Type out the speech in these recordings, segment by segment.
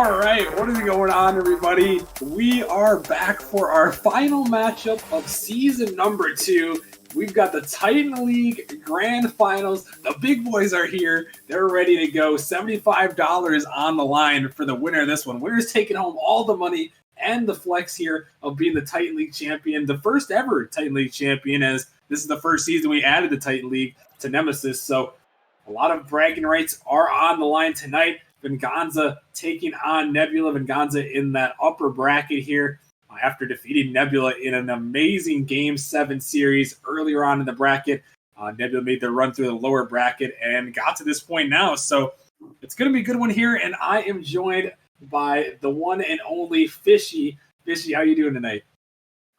All right, what is going on, everybody? We are back for our final matchup of season number 2. We've got the Titan League Grand Finals. The big boys are here. They're ready to go. $75 on the line for the winner of this one. Winner's taking home all the money and the flex here of being the Titan League champion, the first ever Titan League champion, as this is the first season we added the Titan League to Nemesis. So a lot of bragging rights are on the line tonight. Venganza taking on Nebula. Venganza in that upper bracket here after defeating Nebula in an amazing Game 7 series earlier on in the bracket. Nebula made their run through the lower bracket and got to this point now. So it's going to be a good one here, and I am joined by the one and only Fishy. Fishy, how you doing tonight?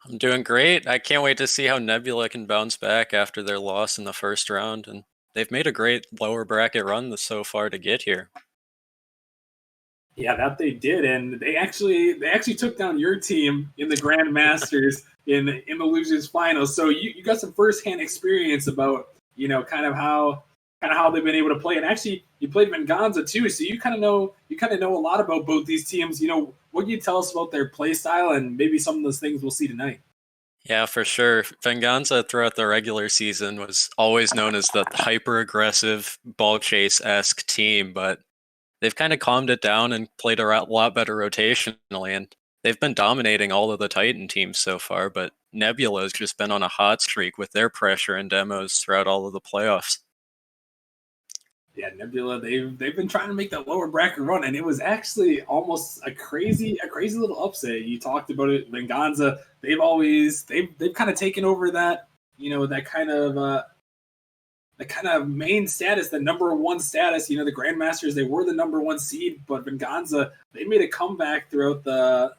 I'm doing great. I can't wait to see how Nebula can bounce back after their loss in the first round, and they've made a great lower bracket run so far to get here. Yeah, that they did, and they actually took down your team in the Grand Masters in the losers finals. So you got some firsthand experience about kind of how they've been able to play, and actually you played Venganza too, so you kind of know a lot about both these teams. What can you tell us about their play style and maybe some of those things we'll see tonight? Yeah, for sure. Venganza throughout the regular season was always known as the hyper-aggressive, ball chase-esque team, but they've kind of calmed it down and played a lot better rotationally, and they've been dominating all of the Titan teams so far, but Nebula's just been on a hot streak with their pressure and demos throughout all of the playoffs. Yeah, Nebula, they've been trying to make that lower bracket run, and it was actually almost a crazy little upset. You talked about it, Venganza. They've kind of taken over that, that kind of main status, the number one status. The Grandmasters, they were the number one seed, but Venganza, they made a comeback throughout the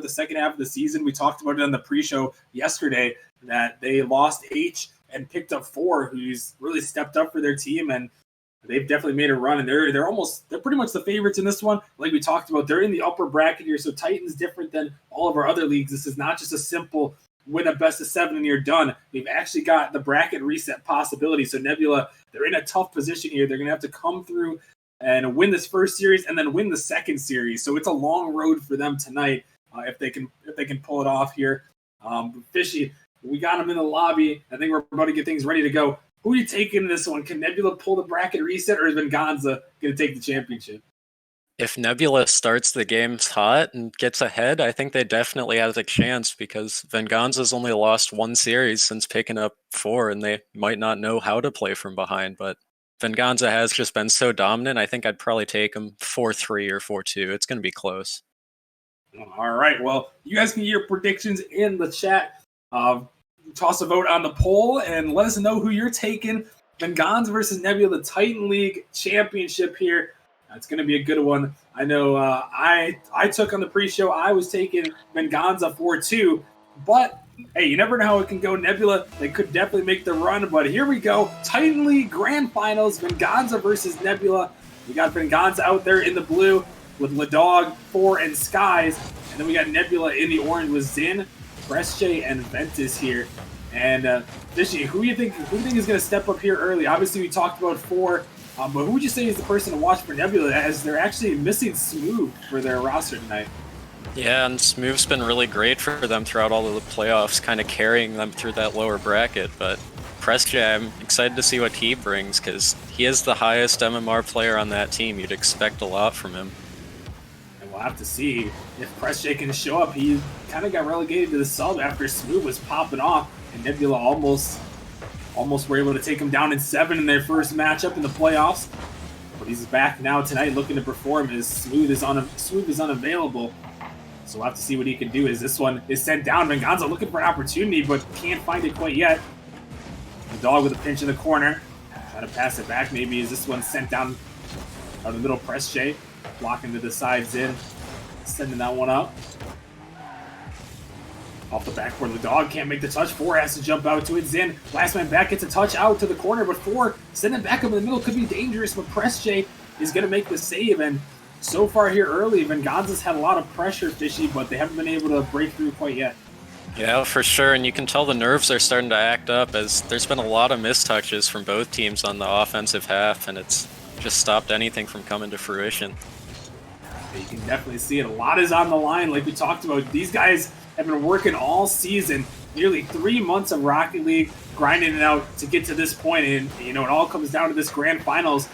second half of the season. We talked about it on the pre-show yesterday that they lost H and picked up 4, who's really stepped up for their team, and they've definitely made a run, and they're pretty much the favorites in this one. Like we talked about, they're in the upper bracket here, so Titan's different than all of our other leagues. This is not just a simple win a best of 7 and you're done. They've actually got the bracket reset possibility. So Nebula, they're in a tough position here. They're going to have to come through and win this first series and then win the second series. So it's a long road for them tonight if they can pull it off here. Fishy, we got them in the lobby. I think we're about to get things ready to go. Who are you taking in this one? Can Nebula pull the bracket reset, or is Venganza going to take the championship? If Nebula starts the games hot and gets ahead, I think they definitely have a chance, because Venganza's only lost 1 series since picking up 4, and they might not know how to play from behind. But Venganza has just been so dominant, I think I'd probably take them 4-3 or 4-2. It's going to be close. All right. Well, you guys can get your predictions in the chat. Toss a vote on the poll and let us know who you're taking. Venganza versus Nebula, the Titan League Championship here. It's going to be a good one. I know I took on the pre-show. I was taking Venganza 4-2. But, hey, you never know how it can go. Nebula, they could definitely make the run. But here we go. Titan League Grand Finals, Venganza versus Nebula. We got Venganza out there in the blue with Ladog, 4, and Skies. And then we got Nebula in the orange with Zin, Presche, and Ventus here. And Fishy, who do you think is going to step up here early? Obviously, we talked about 4, but who would you say is the person to watch for Nebula, as they're actually missing Smooth for their roster tonight? Yeah, and Smooth's been really great for them throughout all of the playoffs, kind of carrying them through that lower bracket. But Presche, I'm excited to see what he brings, because he is the highest MMR player on that team. You'd expect a lot from him. We'll have to see if Presche can show up. He kind of got relegated to the sub after Smooth was popping off, and Nebula almost were able to take him down in 7 in their first matchup in the playoffs. But he's back now tonight looking to perform as Smooth is unavailable. So we'll have to see what he can do as this one is sent down. Venganza looking for an opportunity, but can't find it quite yet. The dog with a pinch in the corner. Trying to pass it back maybe as this one's sent down out of the middle. Presche blocking to the sides in. Sending that one up. Off the backboard, the dog can't make the touch. 4 has to jump out to it. Zin, last man back, gets a touch out to the corner, but 4 sending back up in the middle could be dangerous, but Presche is going to make the save. And so far here early, Venganza's had a lot of pressure, Fishy, but they haven't been able to break through quite yet. Yeah, for sure, and you can tell the nerves are starting to act up, as there's been a lot of mistouches from both teams on the offensive half, and it's just stopped anything from coming to fruition. You can definitely see it. A lot is on the line, like we talked about. These guys have been working all season, nearly 3 months of Rocket League, grinding it out to get to this point. And, it all comes down to this grand finals.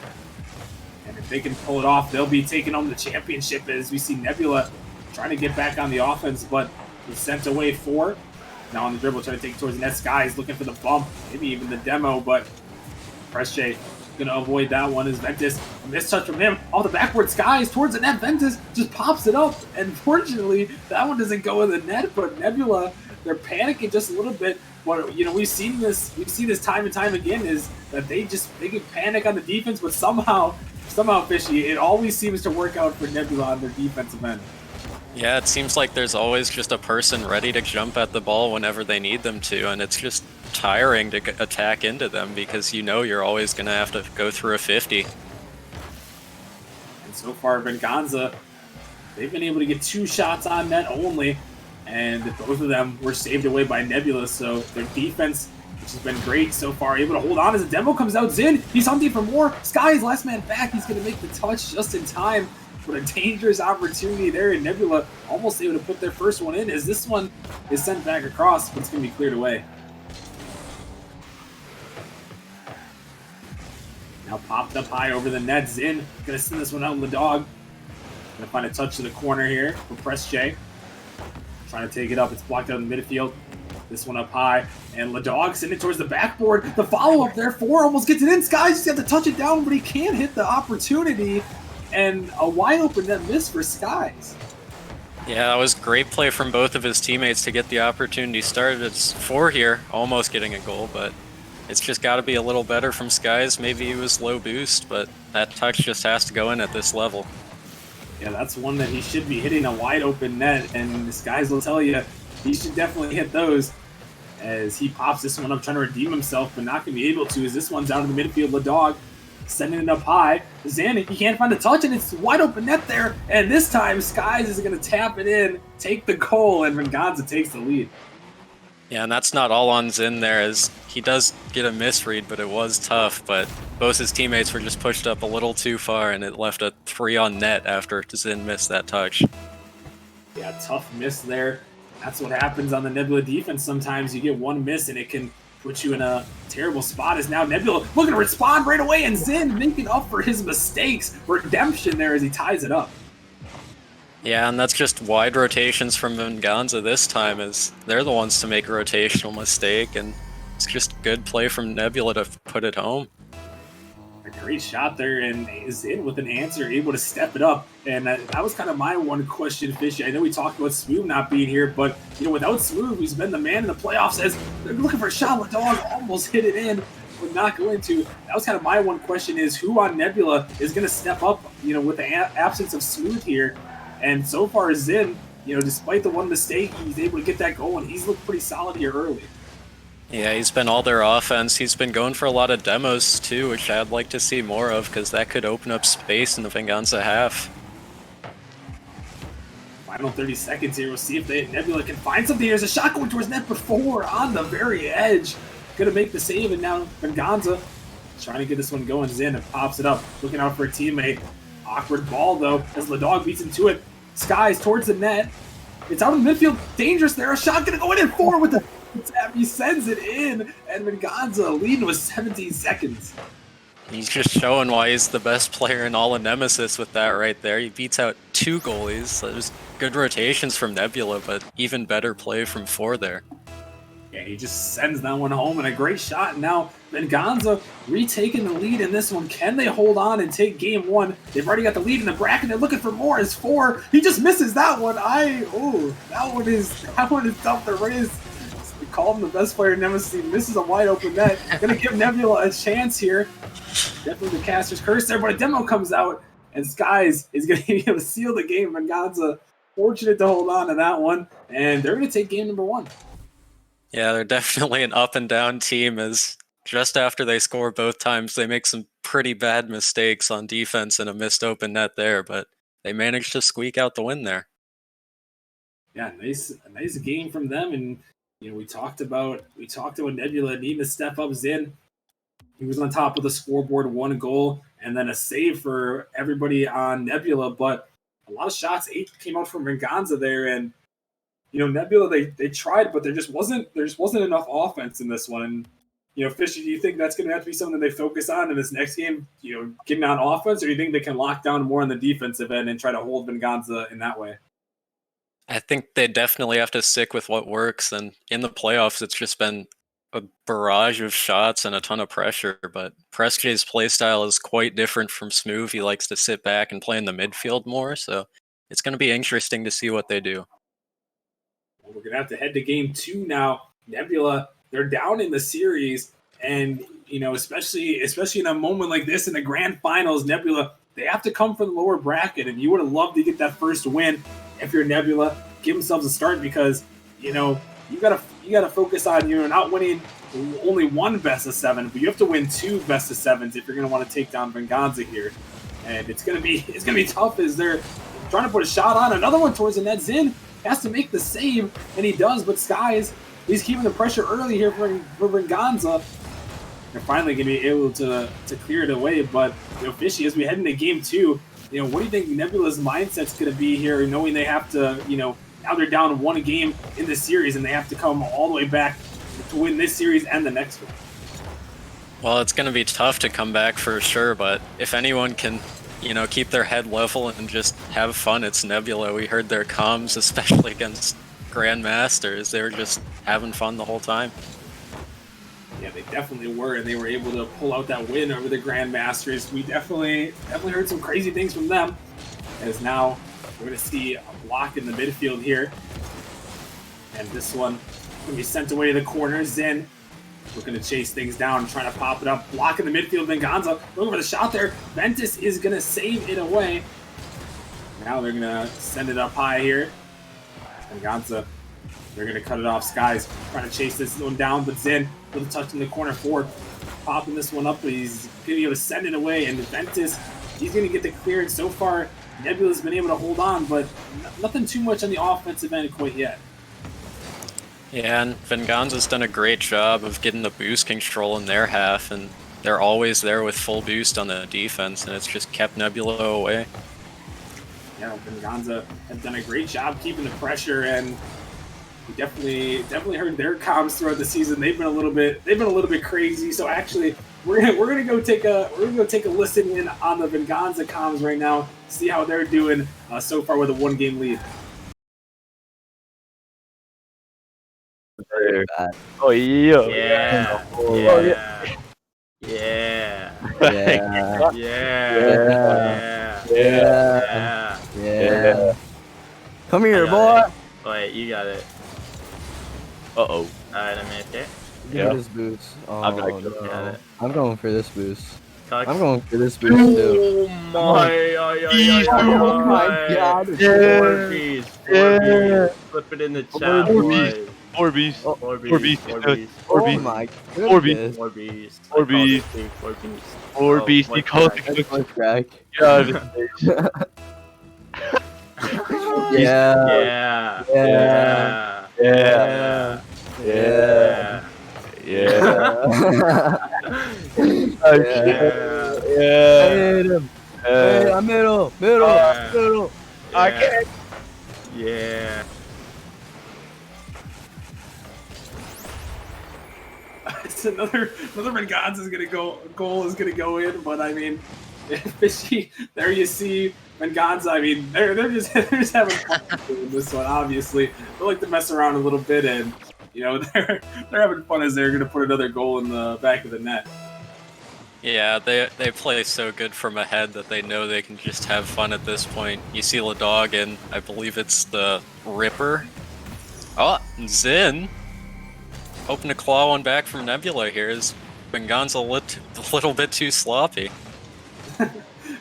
And if they can pull it off, they'll be taking home the championship, as we see Nebula trying to get back on the offense, but he's sent away 4. Now on the dribble, trying to take it towards the net. Sky's looking for the bump, maybe even the demo, but Pressure gonna avoid that one as Ventus, a mistouch from him. All the backward Skies towards the net. Ventus just pops it up, and fortunately, that one doesn't go in the net, but Nebula, they're panicking just a little bit. But, we've seen this time and time again, is that they can panic on the defense, but somehow, Fishy, it always seems to work out for Nebula on their defensive end. Yeah, it seems like there's always just a person ready to jump at the ball whenever they need them to, and it's just tiring to attack into them because you're always going to have to go through a 50. And so far, Venganza, they've been able to get 2 shots on net only, and both of them were saved away by Nebula, so their defense, which has been great so far, able to hold on as the demo comes out. Zin, he's hunting for more. Sky's last man back. He's going to make the touch just in time. But a dangerous opportunity there, and Nebula almost able to put their first one in as this one is sent back across, but it's going to be cleared away. Now popped up high over the net. Zin going to send this one out in the dog. Going to find a touch to the corner here for Press J. Trying to take it up. It's blocked out in the midfield. This one up high. And Ladog sending it towards the backboard. The follow-up there. 4 almost gets it in. Sky just got to touch it down, but he can't hit the opportunity. And a wide open net miss for Skies. Yeah, that was great play from both of his teammates to get the opportunity started. It's 4 here, almost getting a goal, but it's just got to be a little better from Skies. Maybe he was low boost, but that touch just has to go in at this level. Yeah, that's one that he should be hitting, a wide open net, and the Skies will tell you he should definitely hit those. As he pops this one up, trying to redeem himself, but not going to be able to, as this one's out in the midfield. Ladog sending it up high. Zan, he can't find the touch, and it's wide open net there. And this time, Skies is going to tap it in, take the goal, and Venganza takes the lead. Yeah, and that's not all on Zin there, as he does get a misread, but it was tough. But both his teammates were just pushed up a little too far, and it left a 3 on net after Zin missed that touch. Yeah, tough miss there. That's what happens on the Nebula defense. Sometimes you get one miss, and it can put you in a terrible spot. As now Nebula looking to respond right away, and Zin making up for his mistakes. Redemption there as he ties it up. Yeah, and that's just wide rotations from Venganza this time, as they're the ones to make a rotational mistake, and it's just good play from Nebula to put it home. A great shot there, and is in with an answer, able to step it up. And that was kind of my one question, Fishy. I know we talked about Smooth not being here, but without Smooth, who's been the man in the playoffs, as they're looking for a shot. The dog almost hit it in, but not going to. That was kind of my one question: is who on Nebula is going to step up? With the absence of Smooth here, and so far Zin, despite the one mistake, he's able to get that goal, and he's looked pretty solid here early. Yeah, he's been all their offense. He's been going for a lot of demos too, which I'd like to see more of, because that could open up space in the Venganza half. Final 30 seconds here. We'll see if Nebula can find something. There's a shot going towards net before on the very edge. Gonna make the save, and now Venganza trying to get this one going. Zin pops it up, looking out for a teammate. Awkward ball though, as Ladog beats him to it. Skies towards the net. It's out in the midfield. Dangerous there. A shot gonna go in and 4 with the tap. He sends it in, and Venganza leading with 17 seconds. He's just showing why he's the best player in all of Nemesis with that right there. He beats out 2 goalies. There's good rotations from Nebula, but even better play from 4 there. Yeah, he just sends that one home, and a great shot. And now Venganza retaking the lead in this one. Can they hold on and take game 1? They've already got the lead in the bracket. They're looking for more. As 4, he just misses that one. That one is tough to raise. We call him the best player in Nemesis. He misses a wide open net. Gonna give Nebula a chance here. Definitely the caster's curse there, but a demo comes out, and Skies is gonna be able to seal the game. Venganza fortunate to hold on to that one, and they're gonna take game number 1. Yeah, they're definitely an up and down team, as just after they score both times, they make some pretty bad mistakes on defense and a missed open net there, but they managed to squeak out the win there. Yeah, nice game from them. And we talked about Nebula needing to step up. Zin, he was on top of the scoreboard, 1 goal, and then a save for everybody on Nebula, but a lot of shots. 8 came out from Venganza there, and Nebula they tried, but there just wasn't enough offense in this one. And Fishy, do you think that's going to have to be something they focus on in this next game? Getting on offense, or do you think they can lock down more on the defensive end and try to hold Venganza in that way? I think they definitely have to stick with what works. And in the playoffs, it's just been a barrage of shots and a ton of pressure. But Preskay's playstyle is quite different from Smooth. He likes to sit back and play in the midfield more. So it's going to be interesting to see what they do. Well, we're going to have to head to game 2 now. Nebula, they're down in the series. And, especially in a moment like this in the grand finals, Nebula, they have to come from the lower bracket. And you would have loved to get that first win. If you're Nebula, give themselves a start, because you gotta focus on not winning only one best of 7, but you have to win 2 best of 7s if you're gonna want to take down Venganza here. And it's gonna be tough as they're trying to put a shot on another one towards the net. Zin has to make the save, and he does, but Skies, he's keeping the pressure early here for Venganza. They're finally gonna be able to clear it away. But Fishy, as we head into game 2, what do you think Nebula's mindset's going to be here, knowing they have to, now they're down 1 game in the series and they have to come all the way back to win this series and the next one? Well, it's going to be tough to come back for sure, but if anyone can, keep their head level and just have fun, it's Nebula. We heard their comms, especially against Grandmasters. They were just having fun the whole time. Yeah, they definitely were, and they were able to pull out that win over the Grandmasters. We definitely heard some crazy things from them, as now we're going to see a block in the midfield here. And this one going to be sent away to the corner. Zen looking to chase things down, trying to pop it up. Block in the midfield. Venganza looking for the shot there. Ventus is going to save it away. Now they're going to send it up high here. Venganza, they're going to cut it off. Skies trying to chase this one down, but Zen with a touch in the corner forward, popping this one up, but he's going to be able to send it away. And Ventus, he's going to get the clearance. So far, Nebula's been able to hold on, but nothing too much on the offensive end quite yet. Yeah, and Venganza's done a great job of getting the boost control in their half, and they're always there with full boost on the defense, and it's just kept Nebula away. Yeah, Venganza have done a great job keeping the pressure, and we definitely heard their comms throughout the season. They've been a little bit crazy. So actually, we're gonna go take a listen in on the Venganza comms right now, see how they're doing so far with a 1-game lead. Oh yeah. Yeah. Oh, Yeah. Yeah. Yeah. Yeah. Yeah. Yeah. Yeah. Come here, I boy. got it. Wait, you got it. Uh-oh. Alright, I'm in it. Give Yeah. me this boost. Oh, I'm gonna no. go. Got it. I'm going for this boost. Cox. I'm going for this boost too. Oh my! Oh my god. Yeah. 4 Bs. 4 Yeah. Bs. Flip it in the chat, Four boys. 4 Bs. 4 4 Bs. Bs. 4 Dude. Bs. 4 Oh Bs. my 4 Bs. goodness. 4 Bs. 4 I called Bs. it 4 Bs. 4 Bs. Oh, You called what it. One crack. God. Yeah. Yeah. Yeah. Yeah. Yeah. Yeah. Oh Yeah. shit. I Yeah. hit him. Hey, I'm middle. Yeah. Middle. I can't. Yeah. It's another Venganza's goal is gonna go in, but I mean, Fishy, there you see Venganza. I mean, they're just having fun doing this one. Obviously, they like to mess around a little bit, and they're having fun as they're gonna put another goal in the back of the net. Yeah, they play so good from ahead that they know they can just have fun at this point. You see Ladog and I believe it's the Ripper. Oh, Zin. Hoping to claw one back from Nebula here. Is Venganza a little bit too sloppy?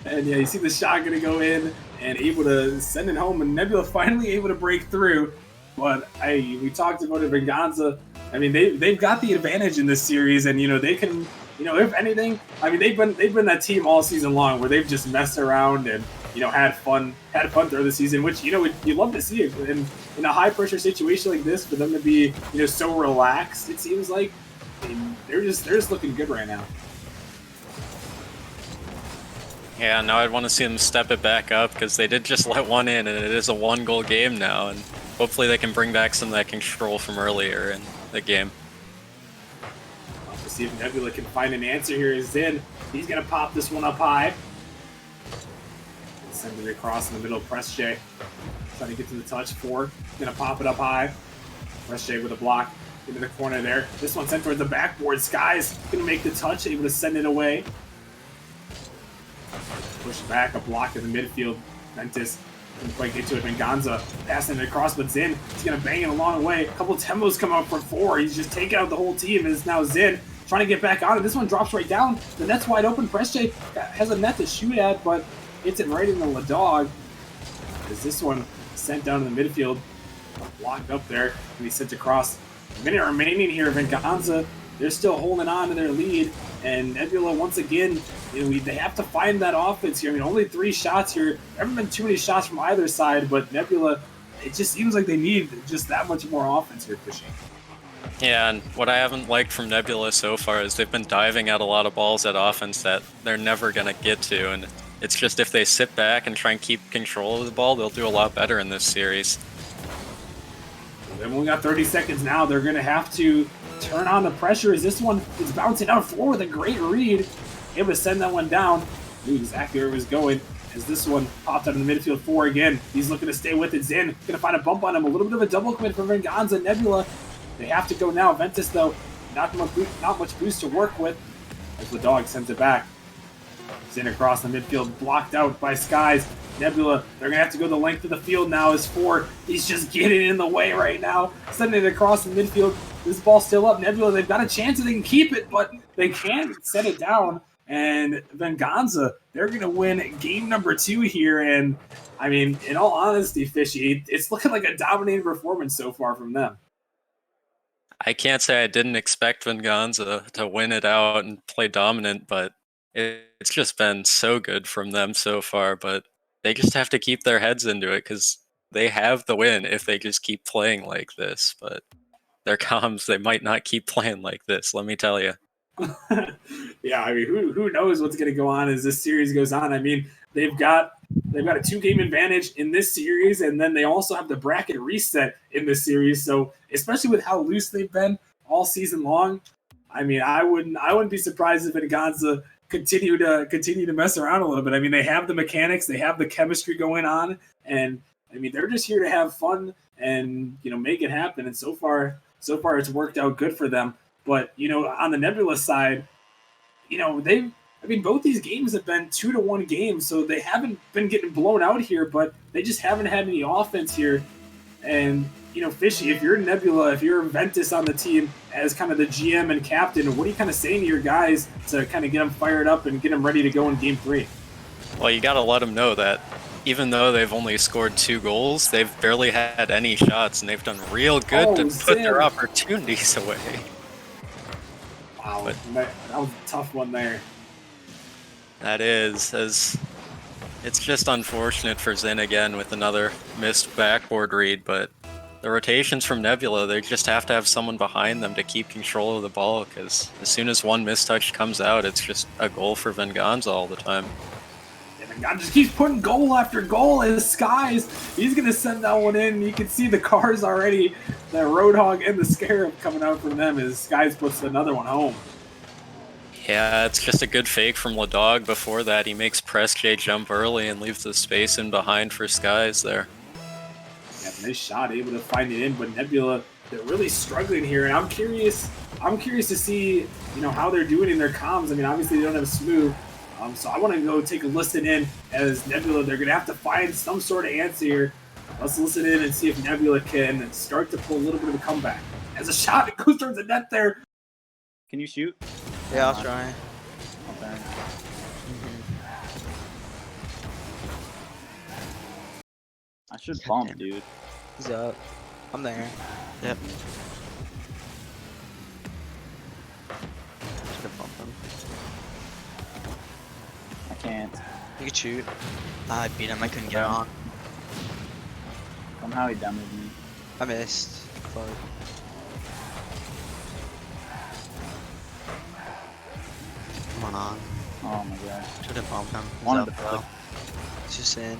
And yeah, you see the shot gonna go in and able to send it home, and Nebula finally able to break through. But we talked about it, Venganza. I mean, they've got the advantage in this series, and they can, if anything, I mean, they've been that team all season long where they've just messed around and had fun throughout the season, which you love to see it in a high pressure situation like this, for them to be so relaxed. It seems like they're just looking good right now. Yeah, now I'd want to see them step it back up because they did just let one in, and it is a 1-goal game now. And hopefully they can bring back some of that control from earlier in the game. We'll see if Nebula can find an answer here. Zin, he's gonna pop this one up high. And send it across in the middle. Press J. Trying to get to the touch. 4. Gonna pop it up high. Press J with a block into the corner there. This one sent towards the backboard. Sky's gonna make the touch, able to send it away. Push back, a block in the midfield. Ventus didn't quite get to it. Venganza passing it across, but Zin, he's gonna bang it a long way. A couple of tempos come up for 4. He's just taking out the whole team, and it's now Zin trying to get back on it. This one drops right down. The net's wide open. Press J has a net to shoot at, but hits it right in the dog. As this one sent down to the midfield, blocked up there, and he sent across. A minute remaining here. Venganza, they're still holding on to their lead, and Nebula once again, they have to find that offense here. I mean, only 3 shots here. There haven't been too many shots from either side, but Nebula, it just seems like they need just that much more offense here pushing. Yeah, and what I haven't liked from Nebula so far is they've been diving at a lot of balls at offense that they're never going to get to, and it's just if they sit back and try and keep control of the ball, they'll do a lot better in this series. They've only got 30 seconds now. They're going to have to turn on the pressure as this one is bouncing out forward with a great read. Able to send that one down. Knew exactly where it was going as this one popped out in the midfield 4 again. He's looking to stay with it. Zin going to find a bump on him. A little bit of a double commit for Venganza. Nebula, they have to go now. Ventus, though, not much boost to work with as the dog sends it back. Zin across the midfield, blocked out by Skies. Nebula, they're going to have to go the length of the field now as 4. He's just getting in the way right now. Sending it across the midfield. This ball's still up. Nebula, they've got a chance that they can keep it, but they can't set it down. And Venganza, they're going to win game number 2 here. And, I mean, in all honesty, Fishy, it's looking like a dominating performance so far from them. I can't say I didn't expect Venganza to win it out and play dominant, but it's just been so good from them so far. But they just have to keep their heads into it because they have the win if they just keep playing like this. But there comes, they might not keep playing like this, let me tell you. Yeah, I mean, who knows what's going to go on as this series goes on. I mean, they've got a 2-game advantage in this series, and then they also have the bracket reset in this series. So, especially with how loose they've been all season long, I mean, I wouldn't be surprised if Venganza continue to mess around a little bit. I mean, they have the mechanics, they have the chemistry going on, and I mean, they're just here to have fun and make it happen. And so far it's worked out good for them. But on the Nebula side, both these games have been 2-1 games, so they haven't been getting blown out here, but they just haven't had any offense here. And Fishy, if you're Nebula, if you're Ventus on the team as kind of the GM and captain, what are you kind of saying to your guys to kind of get them fired up and get them ready to go in game 3? Well, you got to let them know that even though they've only scored 2 goals, they've barely had any shots, and they've done real good to put their opportunities away. Wow, that was a tough one there. That is, as it's just unfortunate for Zin again with another missed backboard read, but the rotations from Nebula, they just have to have someone behind them to keep control of the ball, because as soon as one mistouch comes out, it's just a goal for Venganza all the time. God just keeps putting goal after goal in the skies. He's going to send that one in. You can see the cars already, the Roadhog and the Scarab coming out from them as Skies puts another one home. Yeah, it's just a good fake from Ladog. Before that, he makes Press J jump early and leaves the space in behind for Skies there. Yeah, nice shot, able to find it in, but Nebula, they're really struggling here, and I'm curious to see, how they're doing in their comms. I mean, obviously they don't have Smooth. So I want to go take a listen in as Nebula. They're going to have to find some sort of answer here. Let's listen in and see if Nebula can start to pull a little bit of a comeback. As a shot, it goes towards the net there. Can you shoot? Yeah, I'll try. Okay. I should bump, dude. He's up. I'm there. Yep. Should have bumped him. I can't. You could shoot. I beat him. I couldn't get on. Somehow he damaged me. I missed. Fuck. Come on. Oh my god. Should have bombed him. He's Wanted up, to bro. flick. It's just in.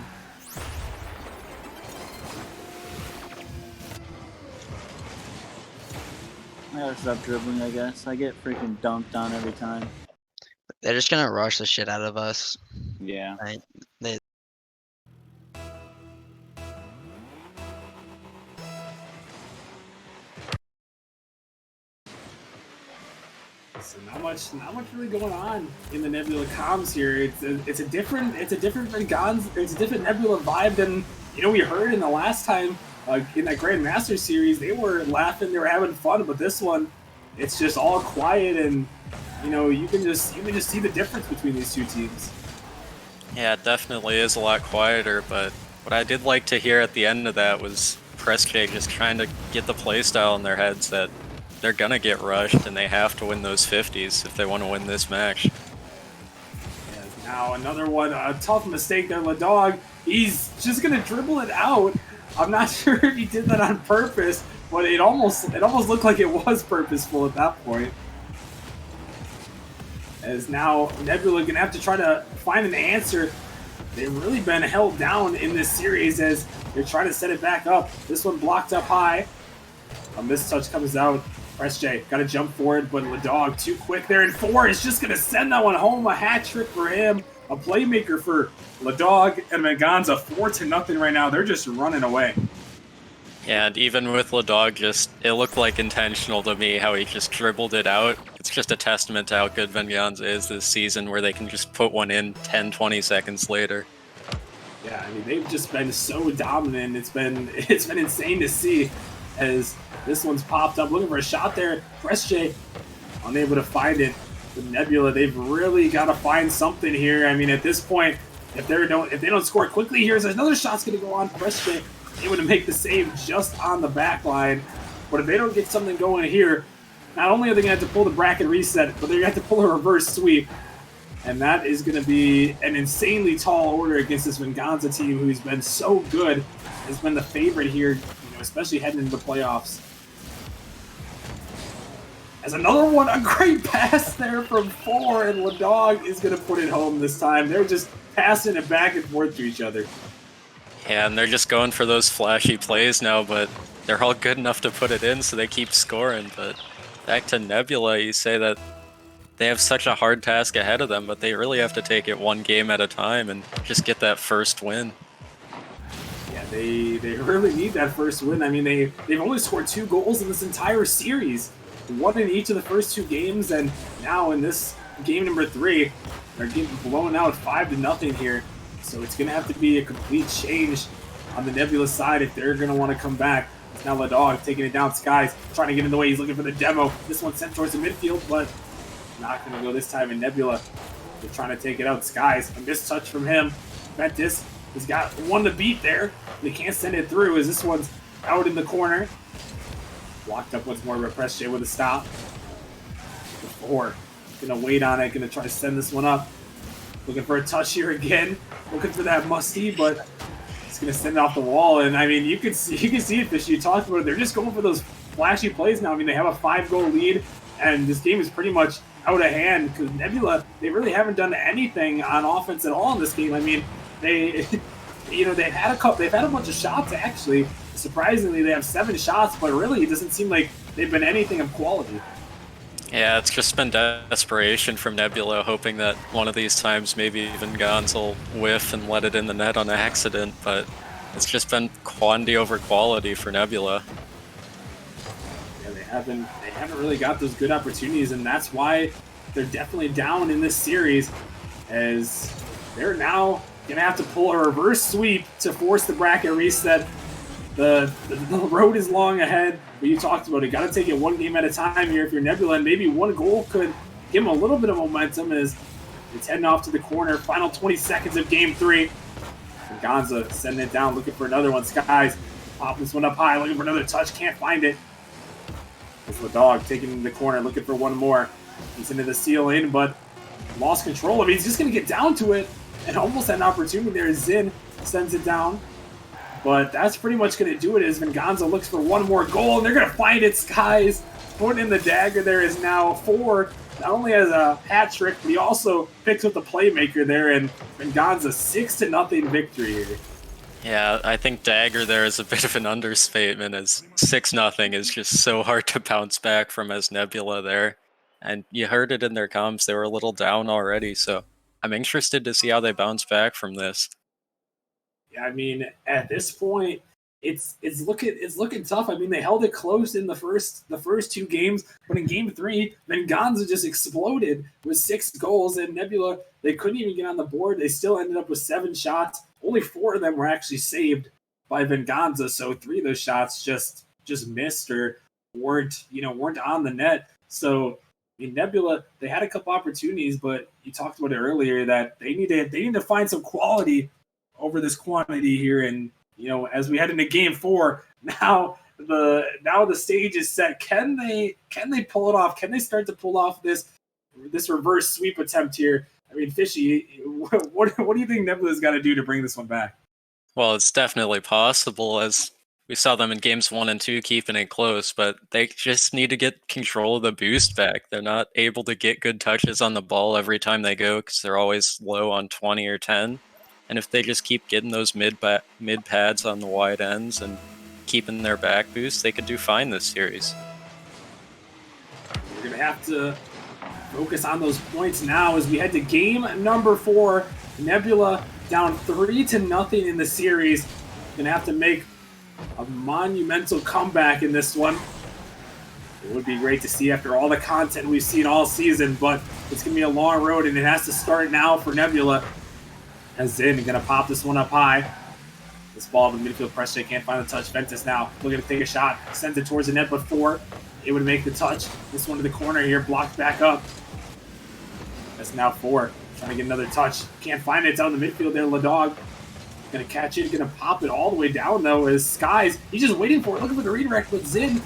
I gotta stop dribbling, I guess. I get freaking dunked on every time. They're just gonna rush the shit out of us. Yeah. Right? They So not much really going on in the Nebula comms here. It's a different Venganza, it's a different Nebula vibe than we heard in the last time in that Grandmaster series. They were laughing, they were having fun, but this one, it's just all quiet, and you can just see the difference between these two teams. Yeah, it definitely is a lot quieter, but what I did like to hear at the end of that was PressJ just trying to get the playstyle in their heads that they're gonna get rushed and they have to win those 50s if they want to win this match. Yeah, now another one, a tough mistake there, Ladog. He's just gonna dribble it out. I'm not sure if he did that on purpose, but it almost looked like it was purposeful at that point. As now Nebula gonna have to try to find an answer. They've really been held down in this series as they're trying to set it back up. This one blocked up high. A mistouch comes out. PressJ got to jump forward, but Ladog too quick there, and 4 is just going to send that one home. A hat trick for him. A playmaker for Ladog and Venganza. 4-0 right now. They're just running away. Yeah, and even with Ladog, it looked like intentional to me how he just dribbled it out. It's just a testament to how good Venganza is this season, where they can just put one in 10-20 seconds later. Yeah, I mean, they've just been so dominant. It's been insane to see as this one's popped up, looking for a shot there. PressJ unable to find it. With Nebula, they've really got to find something here. I mean, at this point, if they don't score quickly here, so another shot's going to go on. PressJ able to make the save just on the back line. But if they don't get something going here, not only are they going to have to pull the bracket reset, but they're going to have to pull a reverse sweep. And that is going to be an insanely tall order against this Venganza team, who's been so good, has been the favorite here, especially heading into the playoffs. As another one, a great pass there from 4, and Ladog is going to put it home this time. They're just passing it back and forth to each other. Yeah, and they're just going for those flashy plays now, but they're all good enough to put it in, so they keep scoring. But back to Nebula, you say that they have such a hard task ahead of them, but they really have to take it one game at a time and just get that first win. Yeah, they really need that first win. I mean, they've only scored 2 goals in this entire series. 1 in each of the first 2 games, and now in this game number 3, they're getting blown out 5-0 here. So it's going to have to be a complete change on the Nebula side if they're going to want to come back. It's now Ladog taking it down. Skies trying to get in the way. He's looking for the demo. This one sent towards the midfield, but not going to go this time. In Nebula, they're trying to take it out. Skies, a mistouch from him. Ventis has got one to beat there. They can't send it through as this one's out in the corner. Blocked up once more by PressJ with a stop. 4. Gonna wait on it. Gonna try to send this one up. Looking for a touch here again. Looking for that musty, but it's gonna send it off the wall. And I mean, you can see it, Fish. You talked about it. They're just going for those flashy plays now. I mean, they have a 5-goal lead, and this game is pretty much out of hand because Nebula, they really haven't done anything on offense at all in this game. I mean, they've had a bunch of shots actually. Surprisingly, they have 7 shots, but really it doesn't seem like they've been anything of quality. Yeah, it's just been desperation from Nebula, hoping that one of these times maybe Venganza will whiff and let it in the net on accident, but it's just been quantity over quality for Nebula. Yeah, they haven't really got those good opportunities, and that's why they're definitely down in this series, as they're now gonna have to pull a reverse sweep to force the bracket reset. The road is long ahead, but you talked about it. Got to take it one game at a time here if you're Nebula, and maybe one goal could give them a little bit of momentum as it's heading off to the corner. Final 20 seconds of game 3. Venganza sending it down, looking for another one. Skies popping this one up high, looking for another touch, can't find it. It's the dog taking it in the corner, looking for one more. He's into the ceiling, but lost control of it. He's just going to get down to it, and almost had an opportunity there. Zin sends it down. But that's pretty much going to do it as Venganza looks for one more goal, and they're going to find it. Skies putting in the dagger. There is now 4 not only has a hat trick, but he also picks up the playmaker there, and Venganza 6-0 victory here. Yeah, I think Dagger there is a bit of an understatement, as 6-0 is just so hard to bounce back from as Nebula there. And you heard it in their comms, they were a little down already, so I'm interested to see how they bounce back from this. Yeah, I mean, at this point, it's looking tough. I mean, they held it close in the first 2 games, but in game 3, Venganza just exploded with 6 goals, and Nebula, they couldn't even get on the board. They still ended up with 7 shots. Only 4 of them were actually saved by Venganza, so 3 of those shots just missed or weren't on the net. So I mean, Nebula, they had a couple opportunities, but you talked about it earlier that they need to find some quality over this quantity here. And as we head into game 4, now the stage is set. Can they pull it off? Can they start to pull off this reverse sweep attempt here? I mean, Fishy, what do you think Nebula's got to do to bring this one back? Well, it's definitely possible, as we saw them in games 1 and 2 keeping it close, but they just need to get control of the boost back. They're not able to get good touches on the ball every time they go because they're always low on 20 or 10. And if they just keep getting those mid pads on the wide ends and keeping their back boost, they could do fine this series. We're going to have to focus on those points now as we head to game number 4. Nebula down 3-0 in the series. Going to have to make a monumental comeback in this one. It would be great to see after all the content we've seen all season, but it's going to be a long road, and it has to start now for Nebula. As Zin going to pop this one up high. This ball in the midfield pressure, can't find the touch. Ventus now looking to take a shot, sends it towards the net, but 4. It would make the touch. This one to the corner here, blocked back up. That's now 4. Trying to get another touch. Can't find it. It's out in the midfield there. Ladog going to catch it. Going to pop it all the way down, though, as Skies, he's just waiting for it. Looking for the redirect, but Zin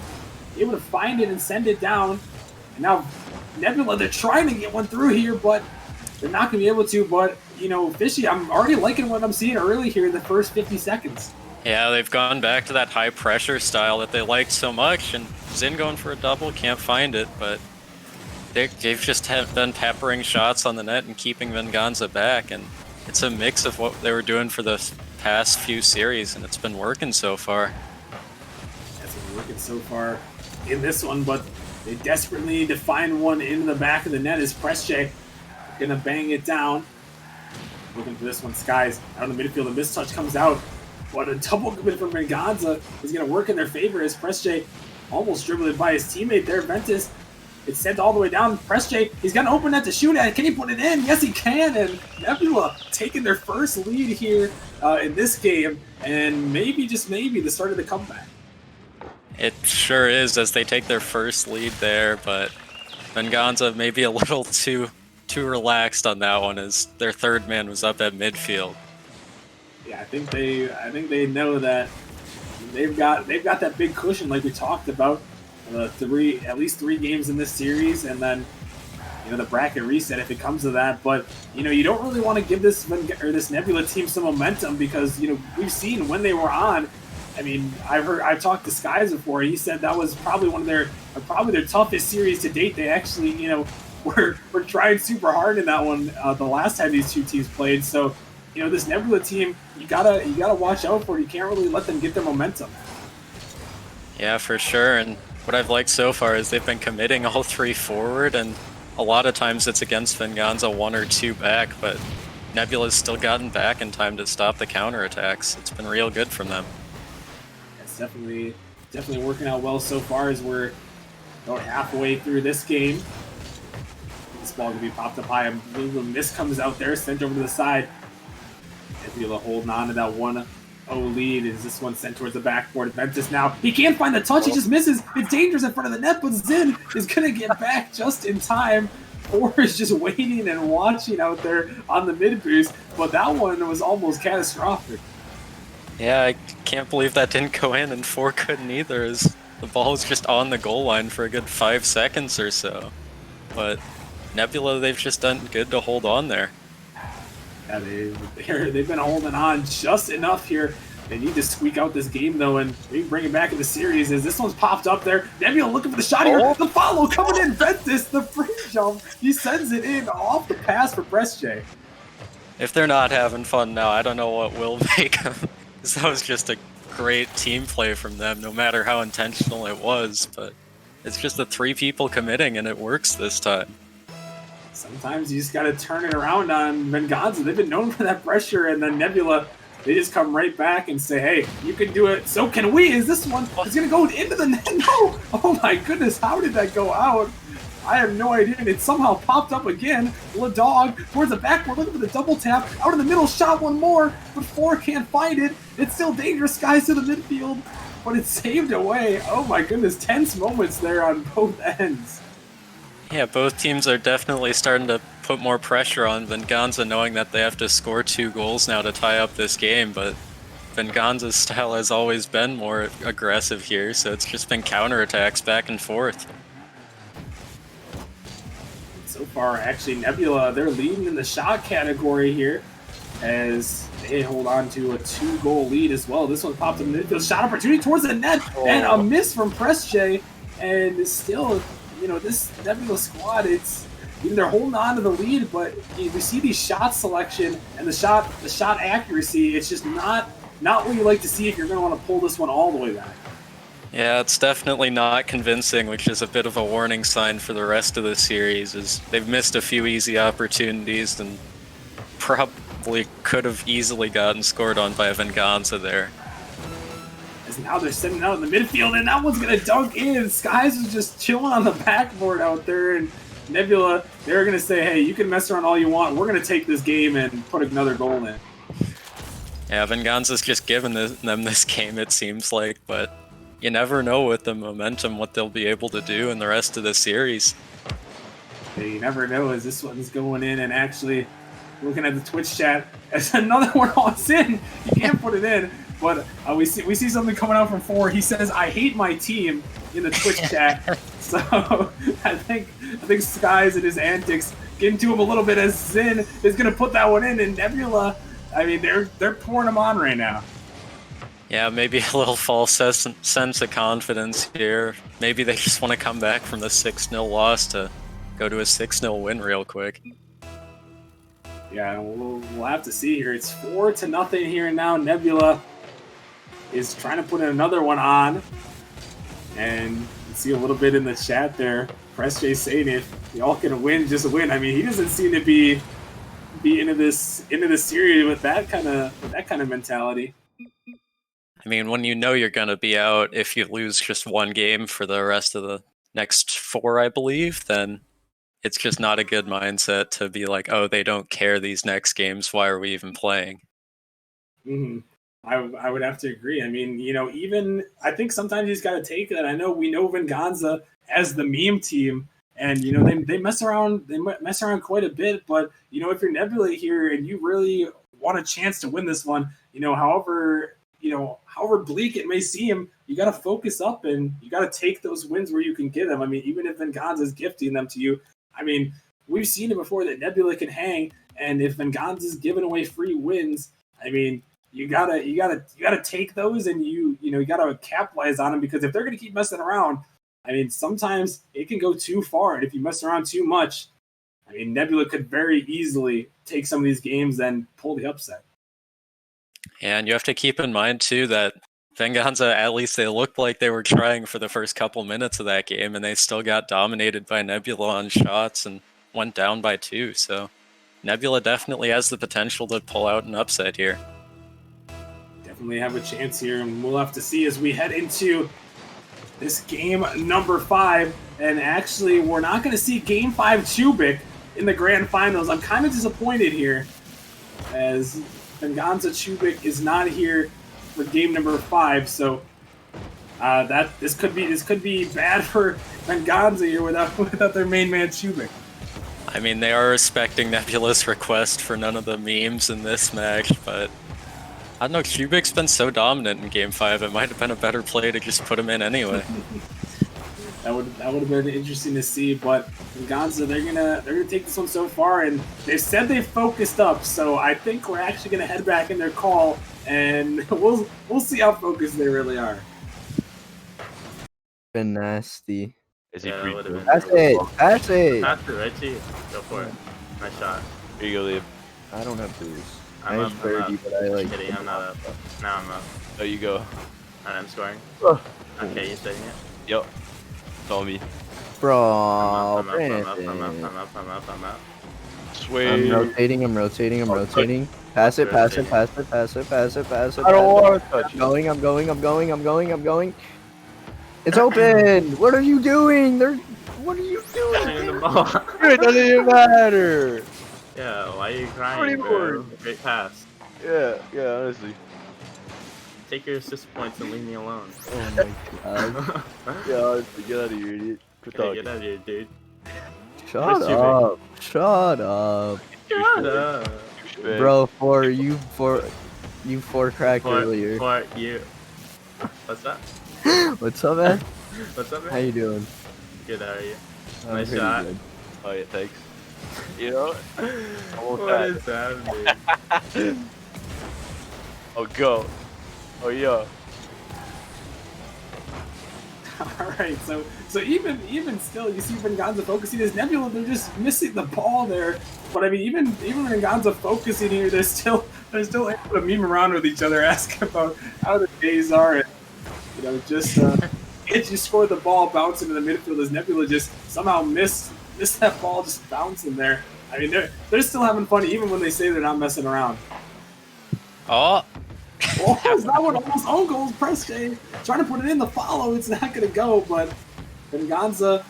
able to find it and send it down. And now Nebula, they're trying to get one through here, but they're not going to be able to. But, Fishy, I'm already liking what I'm seeing early here in the first 50 seconds. Yeah, they've gone back to that high pressure style that they liked so much, and Zin going for a double, can't find it, but they've just been peppering shots on the net and keeping Venganza back, and it's a mix of what they were doing for the past few series, and it's been working so far. That's been working so far in this one, but they desperately need to find one into the back of the net as Presce gonna bang it down. Looking for this one, Skies out in the midfield, the mistouch comes out, but a double commit from Venganza is gonna work in their favor as Presce almost dribbled it by his teammate there, Ventus. It's sent all the way down. Presce, he's got an open net to shoot at. Can he put it in? Yes, he can. And Nebula taking their first lead here in this game, and maybe, just maybe, the start of the comeback. It sure is, as they take their first lead there, but Venganza maybe a little too relaxed on that one, as their third man was up at midfield. Yeah, I think they know that they've got that big cushion like we talked about. At least three games in this series, and then the bracket reset if it comes to that. But you don't really want to give this Nebula team some momentum, because we've seen when they were on. I mean, I've talked to Skies before. He said that was probably their toughest series to date. They actually were trying super hard in that one the last time these two teams played. So this Nebula team, you gotta watch out for it. You can't really let them get their momentum. Yeah, for sure. And what I've liked so far is they've been committing all 3 forward, and a lot of times it's against Venganza 1 or 2 back, but Nebula's still gotten back in time to stop the counterattacks. It's been real good from them. It's definitely working out well so far, as we're about halfway through this game. This ball can be popped up high. A little miss comes out there, sent over to the side. Nebula holding on to that 1-0 lead. Is this one sent towards the backboard? Ventus now, he can't find the touch, he just misses. It's dangerous in front of the net, but Zin is gonna get back just in time. 4 is just waiting and watching out there on the mid boost, but that one was almost catastrophic. Yeah, I can't believe that didn't go in, and 4 couldn't either, as the ball was just on the goal line for a good 5 seconds or so. But Nebula, they've just done good to hold on there. Yeah, they've been holding on just enough here They need to squeak out this game, though, and maybe bring it back in the series, as this one's popped up there. Nebula looking for the shot here. The follow coming in. Ventus, the free jump. He sends it in off the pass for Presche. If they're not having fun now, I don't know what will make them. That was just a great team play from them, no matter how intentional it was. But it's just the 3 people committing, and it works this time. Sometimes you just got to turn it around on Venganza. They've been known for that pressure, and then Nebula, they just come right back and say, hey, you can do it. So can we. Is this one? It's going to go into the net. No. Oh, my goodness. How did that go out? I have no idea. And it somehow popped up again. Dog towards the backboard, looking for the double tap. Out in the middle, shot one more. But 4 can't find it. It's still dangerous, guys, to the midfield. But it's saved away. Oh, my goodness. Tense moments there on both ends. Yeah, both teams are definitely starting to put more pressure on Venganza, knowing that they have to score 2 goals now to tie up this game, but Venganza's style has always been more aggressive here, so it's just been counterattacks back and forth. So far, actually, Nebula, they're leading in the shot category here as they hold on to a 2-goal lead as well. This one popped in the midfield, shot opportunity towards the net, and a miss from Presche, and still, you know, this Nebula squad, it's, they're holding on to the lead, but we see these shot selection and the shot accuracy. It's just not what you like to see if you're going to want to pull this one all the way back. Yeah, it's definitely not convincing, which is a bit of a warning sign for the rest of the series, as they've missed a few easy opportunities and probably could have easily gotten scored on by Venganza there. As now they're sending out in the midfield, and that one's going to dunk in. Skies is just chilling on the backboard out there, and Nebula, they're going to say, hey, you can mess around all you want. We're going to take this game and put another goal in. Yeah, Venganza's just given them this game, it seems like, but you never know with the momentum what they'll be able to do in the rest of the series. Yeah, you never know as this one's going in, and actually, looking at the Twitch chat, as another one was in. You can't put it in, but we see something coming out from 4. He says, I hate my team in the Twitch chat. So I think Skies and his antics get into him a little bit as Zin is going to put that one in, and Nebula, I mean, they're pouring him on right now. Yeah, maybe a little false sense of confidence here. Maybe they just want to come back from the 6-0 loss to go to a 6-0 win real quick. Yeah, we'll have to see here. It's 4-0 here now. Nebula is trying to put another one on. And you can see a little bit in the chat there. Presche saying if y'all can win, just win. I mean, he doesn't seem to be into this series with that kind of mentality. I mean, when you know you're going to be out if you lose just one game for the rest of the next 4, I believe, then it's just not a good mindset to be like, oh, they don't care these next games. Why are we even playing? Mm-hmm. I would have to agree. I mean, you know, even I think sometimes you just got to take that. I know we know Venganza as the meme team, and you know they mess around. They mess around quite a bit. But you know, if you're Nebula here and you really want a chance to win this one, you know, however bleak it may seem, you got to focus up and you got to take those wins where you can get them. I mean, even if Venganza is gifting them to you, I mean, we've seen it before that Nebula can hang, and if Venganza is giving away free wins, I mean, you gotta take those, and you gotta capitalize on them, because if they're gonna keep messing around, I mean, sometimes it can go too far, and if you mess around too much, I mean, Nebula could very easily take some of these games and pull the upset. And you have to keep in mind too that Venganza, at least they looked like they were trying for the first couple minutes of that game, and they still got dominated by Nebula on shots and went down by 2. So Nebula definitely has the potential to pull out an upset here. Definitely have a chance here, and we'll have to see as we head into this game number 5. And actually, we're not going to see Game 5 Chubik in the grand finals. I'm kind of disappointed here, as Venganza Chubik is not here for game number 5. So this could be bad for Venganza here without their main man Chubik. I mean, they are respecting Nebula's request for none of the memes in this match, but I don't know, Chubik's been so dominant in Game 5, it might have been a better play to just put him in anyway. That would have been interesting to see, but Venganza, they're gonna take this one so far, and they've said they focused up, so I think we're actually gonna head back in their call, and we'll see how focused they really are. Been nasty. Is he Yeah, that free? would've been- That's it. That's it. Pass it right to you. Go for it. Nice shot. Here you go, Liam. I don't have booze. I'm I up. just I'm birdie, up. but I like. Kidding, I'm not up. Now I'm up. There you go. And I'm scoring. Oh. Okay, you're setting it. Yep. It's on me. Bro, I'm up. Brandon. I'm up. Sway. I'm rotating. I'm rotating. Pass it. I don't want to touch I'm going. It's open. What are you doing? What are you Shooting the doing? ball. It doesn't even matter. Yeah, why are you Pretty crying, bro? bored. Great pass. Yeah, honestly. Take your assist points and leave me alone. Oh my god. Yeah, honestly, get out of here, idiot. Quit Okay, talking. get out of here, dude. Shut What's your up. Shut up. Shut up. Man. Bro, you four crack earlier. For you. What's up? What's up, man? What's up, How man? you doing? Good, how are you? I'm Nice pretty shot. good. Oh yeah, thanks. You know? Almost What that. is happening? Oh go. Oh yeah. All right, so even still, you see Venganza focusing this Nebula. They're just missing the ball there. But I mean, even Venganza focusing here, they're still able to meme around with each other, asking about how the days are, and just if you score the ball, bounce into the midfield as Nebula just somehow missed that ball just bouncing there. I mean, they're still having fun even when they say they're not messing around. Oh, Oh, is that one almost own goals? Press J trying to put it in the follow. It's not going to go, but Venganza,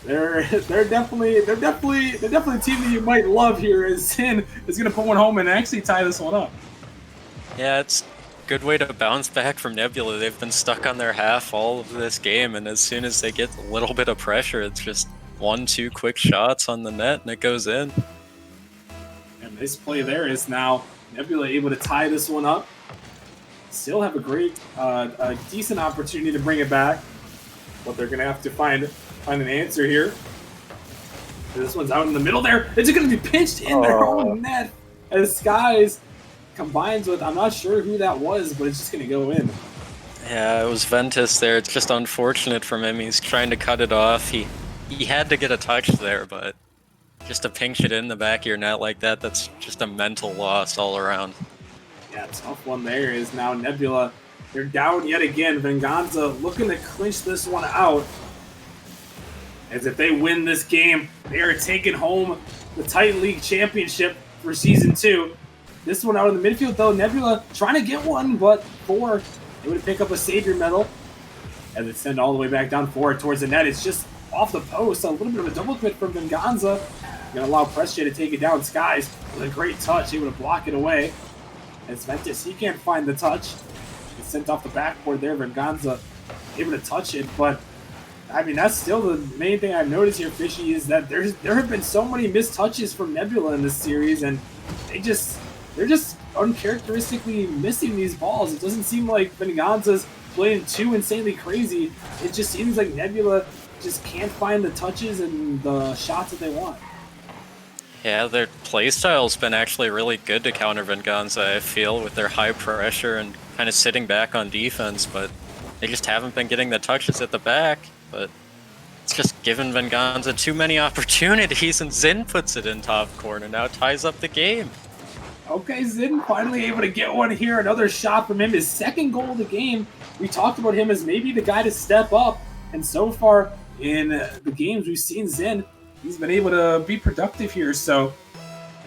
they're definitely a team that you might love here. As Sin is going to put one home and actually tie this one up. yeah, it's a good way to bounce back from Nebula. They've been stuck on their half all of this game, and as soon as they get a little bit of pressure, it's just 1-2 quick shots on the net, and it goes in. And this play there is now Nebula able to tie this one up. Still have a great, a decent opportunity to bring it back, but they're going to have to find an answer here. This one's out in the middle there. It's going to be pinched in their own net as Skies combines with, I'm not sure who that was, but it's just going to go in. Yeah, it was Ventus there. It's just unfortunate from him. He's trying to cut it off. He had to get a touch there, but just to pinch it in the back of your net like that, that's just a mental loss all around. Yeah, tough one there is now Nebula. They're down yet again. Venganza looking to clinch this one out. As if they win this game, they are taking home the Titan League Championship for Season 2. This one out in the midfield, though. Nebula trying to get one, but 4. They would pick up a Savior medal. As it send all the way back down forward towards the net. It's just off the post. A little bit of a double commit from Venganza. Going to allow Prestia to take it down. Skies with a great touch, able to block it away. As Ventus, he can't find the touch. It's sent off the backboard there. Venganza able to touch it, but I mean, that's still the main thing I've noticed here, Fishy, is that there have been so many missed touches from Nebula in this series, and they're just uncharacteristically missing these balls. It doesn't seem like Venganza's playing too insanely crazy. It just seems like Nebula just can't find the touches and the shots that they want. Yeah, their playstyle's been actually really good to counter Venganza, I feel, with their high pressure and kind of sitting back on defense, but they just haven't been getting the touches at the back. But it's just given Venganza too many opportunities, and Zin puts it in top corner, now ties up the game. Okay, Zin finally able to get one here. Another shot from him, his second goal of the game. We talked about him as maybe the guy to step up, and so far in the games we've seen Zin, he's been able to be productive here, so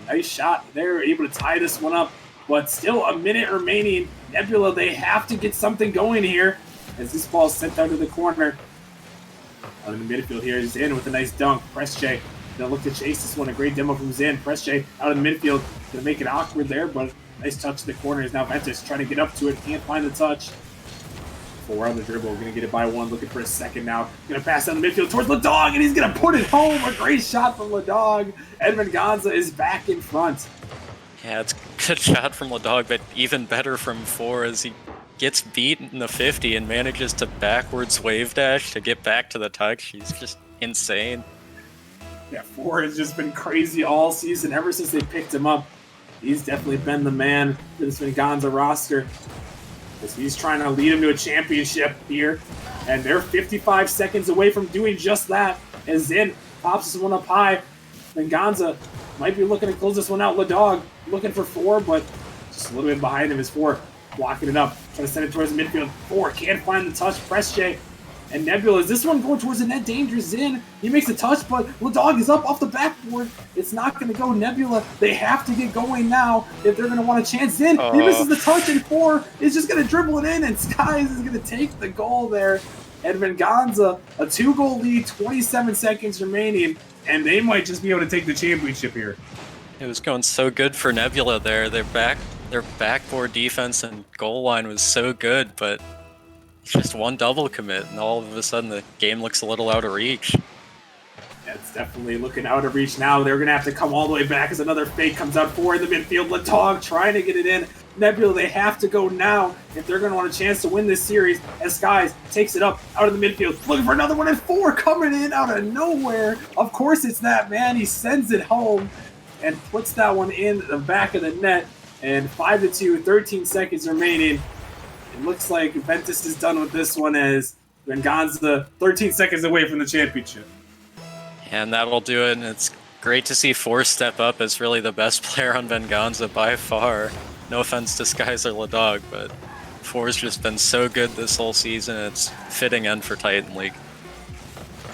nice shot. They're able to tie this one up, but still a minute remaining. Nebula, they have to get something going here as this ball is sent down to the corner. Out in the midfield here, Zin with a nice dunk. Press J gonna look to chase this one. A great demo from Zin. Press J out in the midfield. Gonna make it awkward there, but nice touch to the corner. Is now Ventus trying to get up to it. Can't find the touch. 4 on the dribble. Gonna get it by 1. Looking for a second now. Gonna pass down the midfield towards Ladog, and he's gonna put it home. A great shot from Ladog. Edmund Gonza is back in front. Yeah, it's a good shot from Ladog, but even better from 4 as he gets beat in the 50 and manages to backwards wave dash to get back to the touch. He's just insane. Yeah, 4 has just been crazy all season, ever since they picked him up. He's definitely been the man for this Venganza roster. As he's trying to lead him to a championship here. And they're 55 seconds away from doing just that. As Zin pops this one up high. Venganza might be looking to close this one out. Ladog looking for 4, but just a little bit behind him is 4. Blocking it up, trying to send it towards the midfield. 4 can't find the touch. Press J. And Nebula, is this one going towards the net? Dangerous. Zin, he makes a touch, but Ladog is up off the backboard. It's not going to go. Nebula, they have to get going now if they're going to want a chance. Zin, he misses the touch, and 4 is just going to dribble it in, and Skies is going to take the goal there. And Venganza, a 2-goal lead, 27 seconds remaining, and they might just be able to take the championship here. It was going so good for Nebula there. Their backboard defense and goal line was so good, but just one double commit, and all of a sudden the game looks a little out of reach. Yeah, it's definitely looking out of reach now. They're going to have to come all the way back as another fake comes out 4 in the midfield. Latog trying to get it in. Nebula, they have to go now if they're going to want a chance to win this series. As Skies takes it up out of the midfield, looking for another one, and 4 coming in out of nowhere. Of course it's that man. He sends it home and puts that one in the back of the net. And 5-2, 13 seconds remaining. It looks like Ventus is done with this one as Venganza 13 seconds away from the championship. And that'll do it, and it's great to see 4 step up as really the best player on Venganza by far. No offense to Skies or Ladog, but 4's just been so good this whole season. It's fitting end for Titan League.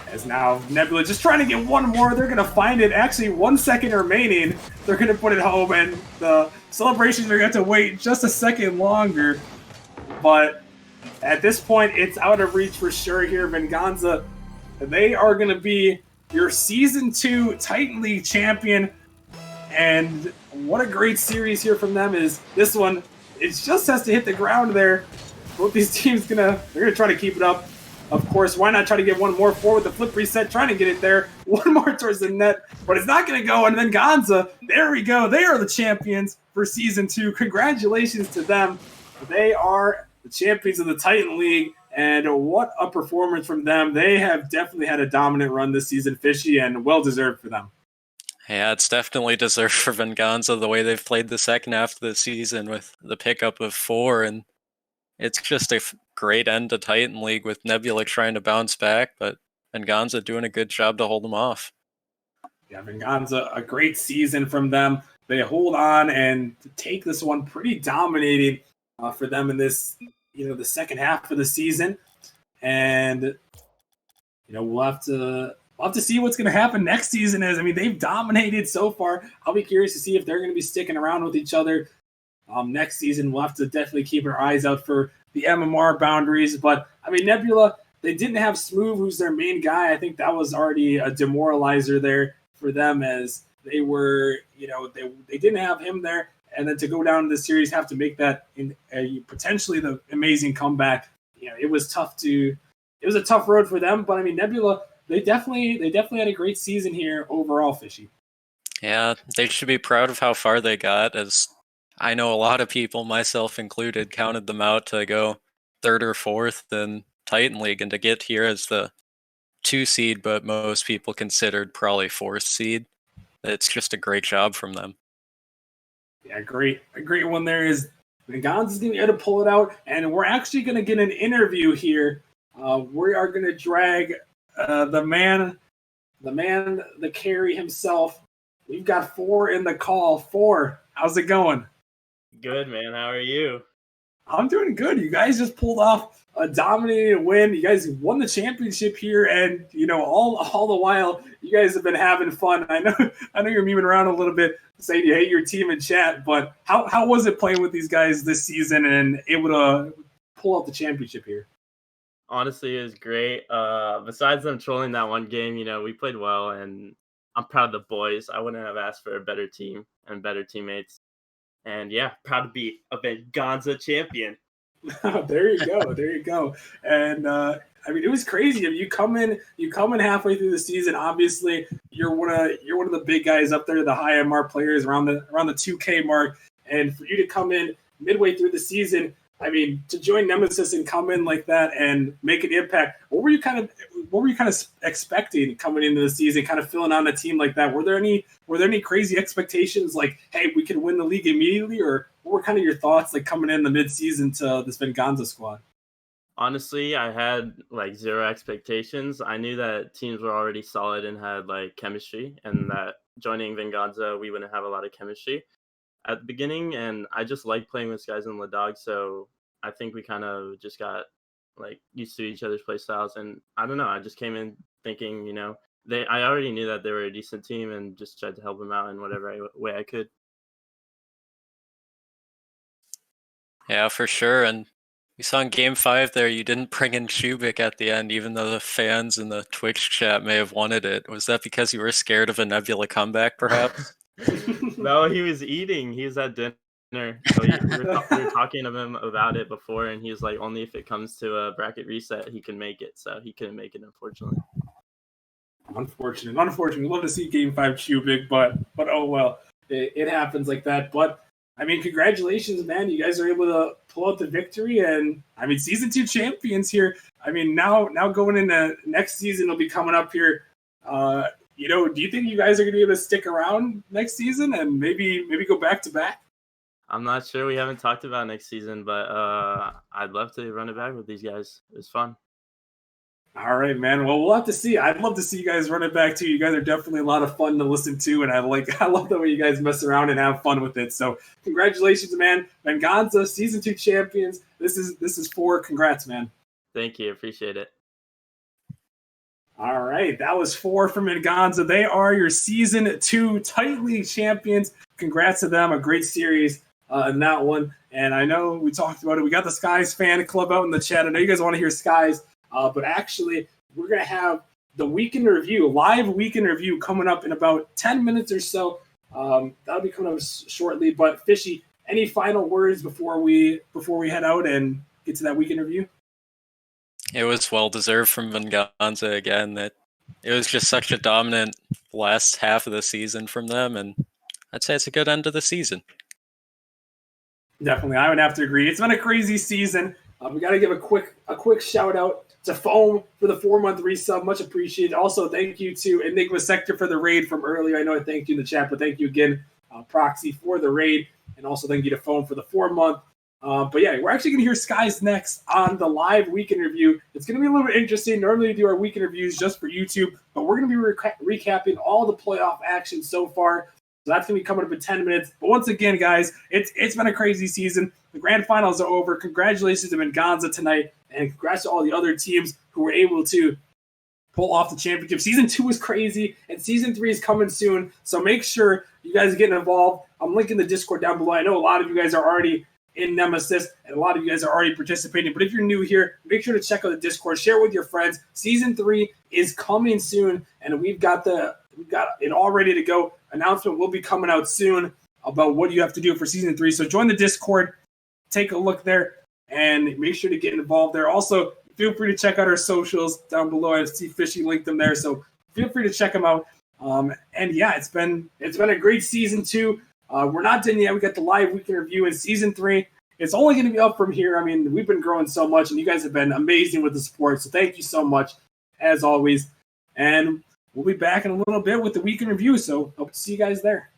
As now Nebula just trying to get one more. They're going to find it. Actually, 1 second remaining. They're going to put it home, and the celebrations are going to wait just a second longer. But at this point, it's out of reach for sure here. Venganza, they are going to be your Season 2 Titan League champion. And what a great series here from them is this one. It just has to hit the ground there. Both these teams they're gonna try to keep it up. Of course, why not try to get one more forward? The flip reset, trying to get it there. One more towards the net, but it's not going to go. And then Venganza, there we go. They are the champions for Season 2. Congratulations to them. They are the champions of the Titan League, and what a performance from them. They have definitely had a dominant run this season, Fishy, and well-deserved for them. Yeah, it's definitely deserved for Venganza the way they've played the second half of the season with the pickup of 4, and it's just a great end to Titan League with Nebula trying to bounce back, but Venganza doing a good job to hold them off. Yeah, Venganza, a great season from them. They hold on and take this one pretty dominating for them in this, the second half of the season. And, we'll have to see what's going to happen next season. They've dominated so far. I'll be curious to see if they're going to be sticking around with each other next season. We'll have to definitely keep our eyes out for the MMR boundaries. But, Nebula, they didn't have Smooth, who's their main guy. I think that was already a demoralizer there for them, as they were, they didn't have him there. And then to go down to the series, have to make that in potentially the amazing comeback. It was a tough road for them. But, Nebula, they definitely had a great season here overall, Fishy. Yeah, they should be proud of how far they got, as I know a lot of people, myself included, counted them out to go 3rd or 4th in Titan League, and to get here as the 2 seed, but most people considered probably 4th seed. It's just a great job from them. Yeah, a great one there is Venganza's going to be able to pull it out, and we're actually going to get an interview here. We are going to drag the man, the carry himself. We've got 4 in the call. 4, how's it going? Good, man. How are you? I'm doing good. You guys just pulled off a dominating win. You guys won the championship here, and all the while you guys have been having fun. I know you're memeing around a little bit, saying you hate your team in chat, but how was it playing with these guys this season and able to pull out the championship here? Honestly, it was great. Besides them trolling that one game, we played well, and I'm proud of the boys. I wouldn't have asked for a better team and better teammates. And yeah, proud to be a Venganza champion. There you go. And it was crazy. You come in halfway through the season. Obviously, you're one of the big guys up there, the high MR players around the 2K mark. And for you to come in midway through the season, I mean, to join Nemesis and come in like that and make an impact, what were you kind of expecting coming into the season, kind of filling on a team like that? Were there any crazy expectations like, hey, we can win the league immediately, or what were kind of your thoughts like coming in the mid-season to this Venganza squad? Honestly, I had like zero expectations. I knew that teams were already solid and had like chemistry, and that joining Venganza, we wouldn't have a lot of chemistry at the beginning. And I just like playing with guys in the dog, so I think we kind of just got like used to each other's play styles. And I don't know, I just came in thinking, I already knew that they were a decent team, and just tried to help them out in whatever way I could. Yeah, for sure. And we saw in Game 5 there, you didn't bring in Shubik at the end, even though the fans in the Twitch chat may have wanted it. Was that because you were scared of a Nebula comeback, perhaps? No, he was eating. He was at dinner. So we were talking to him about it before, and he was like, only if it comes to a bracket reset, he can make it. So he couldn't make it, unfortunately. Unfortunate. We'd love to see Game 5 Shubik, but oh well. It happens like that. But I mean, congratulations, man. You guys are able to pull out the victory, and I mean, season 2 champions here. I mean, now going into next season will be coming up here. Do you think you guys are going to be able to stick around next season and maybe go back to back? I'm not sure. We haven't talked about next season, but I'd love to run it back with these guys. It was fun. All right, man. Well, we'll have to see. I'd love to see you guys run it back too. You guys are definitely a lot of fun to listen to, and I love the way you guys mess around and have fun with it. So, congratulations, man. Venganza, season 2 champions. This is 4. Congrats, man. Thank you. Appreciate it. All right, that was 4 from Venganza. They are your season 2 tight league champions. Congrats to them. A great series in that one. And I know we talked about it. We got the Skies fan club out in the chat. I know you guys want to hear Skies. But actually, we're going to have the weekend review, live weekend review coming up in about 10 minutes or so. That'll be coming up shortly. But Fishy, any final words before we head out and get to that weekend review? It was well deserved from Venganza again. That it was just such a dominant last half of the season from them, and I'd say it's a good end of the season. Definitely, I would have to agree. It's been a crazy season. We got to give a quick shout out to Foam for the 4-month resub. Much appreciated. Also, thank you to Enigma Sector for the raid from earlier. I know I thanked you in the chat, but thank you again, Proxy, for the raid. And also thank you to Foam for the 4-month. But yeah, we're actually going to hear Skies next on the live weekend review. It's going to be a little bit interesting. Normally we do our weekend reviews just for YouTube, but we're going to be recapping all the playoff action so far. So that's going to be coming up in 10 minutes. But once again, guys, it's been a crazy season. The grand finals are over. Congratulations to Venganza tonight, and congrats to all the other teams who were able to pull off the championship. Season 2 is crazy, and Season 3 is coming soon. So make sure you guys get involved. I'm linking the Discord down below. I know a lot of you guys are already in Nemesis, and a lot of you guys are already participating. But if you're new here, make sure to check out the Discord. Share with your friends. Season 3 is coming soon, and we've got it all ready to go. Announcement will be coming out soon about what you have to do for Season 3. So join the Discord. Take a look there and make sure to get involved there. Also, feel free to check out our socials down below. I see Fishy linked them there, so feel free to check them out. And yeah, it's been a great Season 2. We're not done yet. We got the live weekend review in Season 3. It's only going to be up from here. I mean, we've been growing so much, and you guys have been amazing with the support. So thank you so much, as always. And we'll be back in a little bit with the weekend review. So hope to see you guys there.